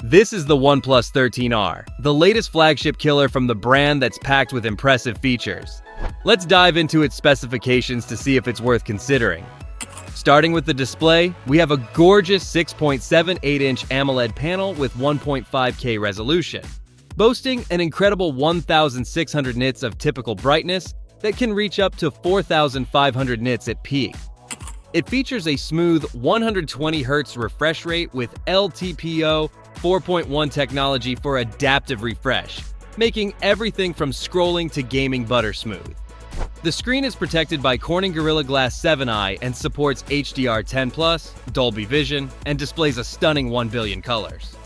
This is the OnePlus 13R, the latest flagship killer from the brand that's packed with impressive features. Let's dive into its specifications to see if it's worth considering. Starting with the display, we have a gorgeous 6.78-inch AMOLED panel with 1.5K resolution, boasting an incredible 1,600 nits of typical brightness that can reach up to 4,500 nits at peak. It features a smooth 120 Hz refresh rate with LTPO 4.1 technology for adaptive refresh, making everything from scrolling to gaming butter smooth. The screen is protected by Corning Gorilla Glass 7i and supports HDR10+, Dolby Vision, and displays a stunning 1 billion colors.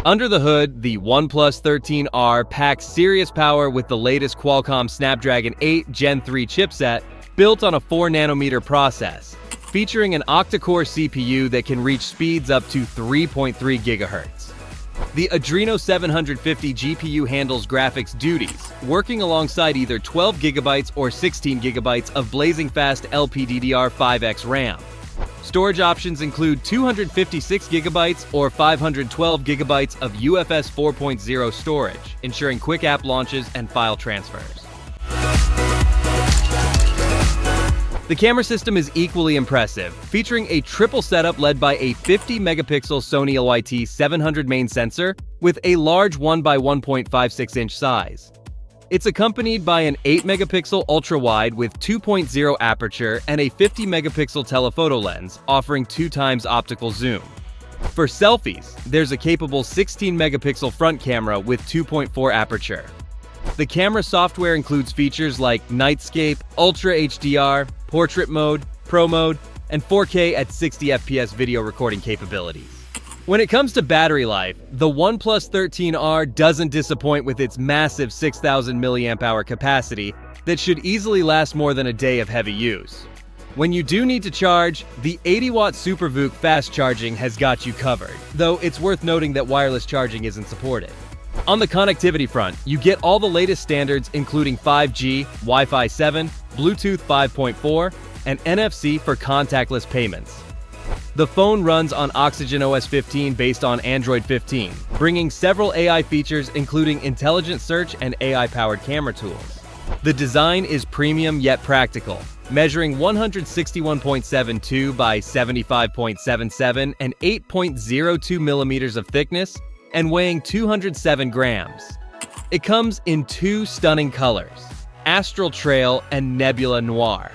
Under the hood, the OnePlus 13R packs serious power with the latest Qualcomm Snapdragon 8 Gen 3 chipset built on a 4nm process, featuring an octa-core CPU that can reach speeds up to 3.3 GHz. The Adreno 750 GPU handles graphics duties, working alongside either 12GB or 16GB of blazing fast LPDDR5X RAM. Storage options include 256GB or 512GB of UFS 4.0 storage, ensuring quick app launches and file transfers. The camera system is equally impressive, featuring a triple setup led by a 50-megapixel Sony LYT-700 main sensor with a large 1x1.56-inch size. It's accompanied by an 8-megapixel ultra-wide with 2.0 aperture and a 50-megapixel telephoto lens, offering 2x optical zoom. For selfies, there's a capable 16-megapixel front camera with 2.4 aperture. The camera software includes features like Nightscape, Ultra HDR, Portrait Mode, Pro Mode, and 4K at 60 FPS video recording capabilities. When it comes to battery life, the OnePlus 13R doesn't disappoint with its massive 6,000 mAh capacity that should easily last more than a day of heavy use. When you do need to charge, the 80-watt SUPERVOOC fast charging has got you covered, though it's worth noting that wireless charging isn't supported. On the connectivity front, you get all the latest standards including 5G, Wi-Fi 7, Bluetooth 5.4, and NFC for contactless payments. The phone runs on OxygenOS 15 based on Android 15, bringing several AI features including intelligent search and AI-powered camera tools. The design is premium yet practical, measuring 161.72 by 75.77 and 8.02 millimeters of thickness, and weighing 207 grams. It comes in two stunning colors, Astral Trail and Nebula Noir.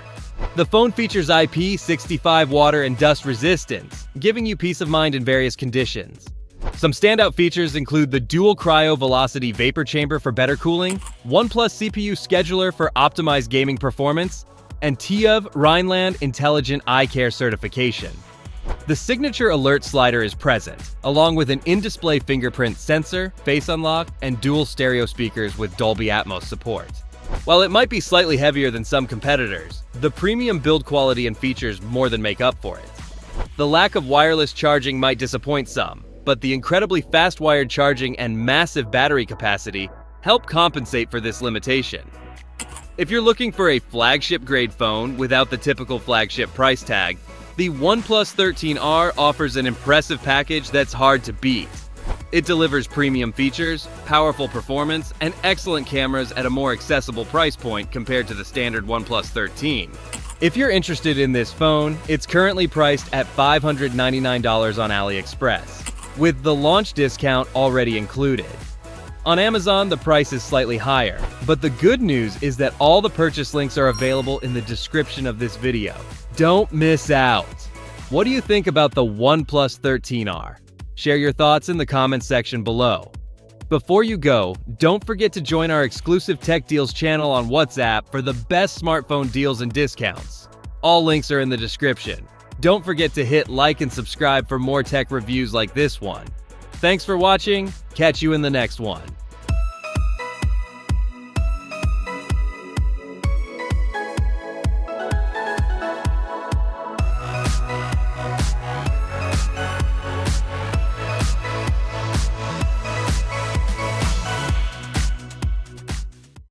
The phone features IP65 water and dust resistance, giving you peace of mind in various conditions. Some standout features include the dual cryo velocity vapor chamber for better cooling, OnePlus CPU scheduler for optimized gaming performance, and TÜV Rheinland Intelligent Eye Care certification. The signature alert slider is present, along with an in-display fingerprint sensor, face unlock, and dual stereo speakers with Dolby Atmos support. While it might be slightly heavier than some competitors, the premium build quality and features more than make up for it. The lack of wireless charging might disappoint some, but the incredibly fast wired charging and massive battery capacity help compensate for this limitation. If you're looking for a flagship-grade phone without the typical flagship price tag, the OnePlus 13R offers an impressive package that's hard to beat. It delivers premium features, powerful performance, and excellent cameras at a more accessible price point compared to the standard OnePlus 13. If you're interested in this phone, it's currently priced at $599 on AliExpress, with the launch discount already included. On Amazon, the price is slightly higher, but the good news is that all the purchase links are available in the description of this video. Don't miss out! What do you think about the OnePlus 13R? Share your thoughts in the comments section below. Before you go, don't forget to join our exclusive Tech Deals channel on WhatsApp for the best smartphone deals and discounts. All links are in the description. Don't forget to hit like and subscribe for more tech reviews like this one. Thanks for watching. Catch you in the next one.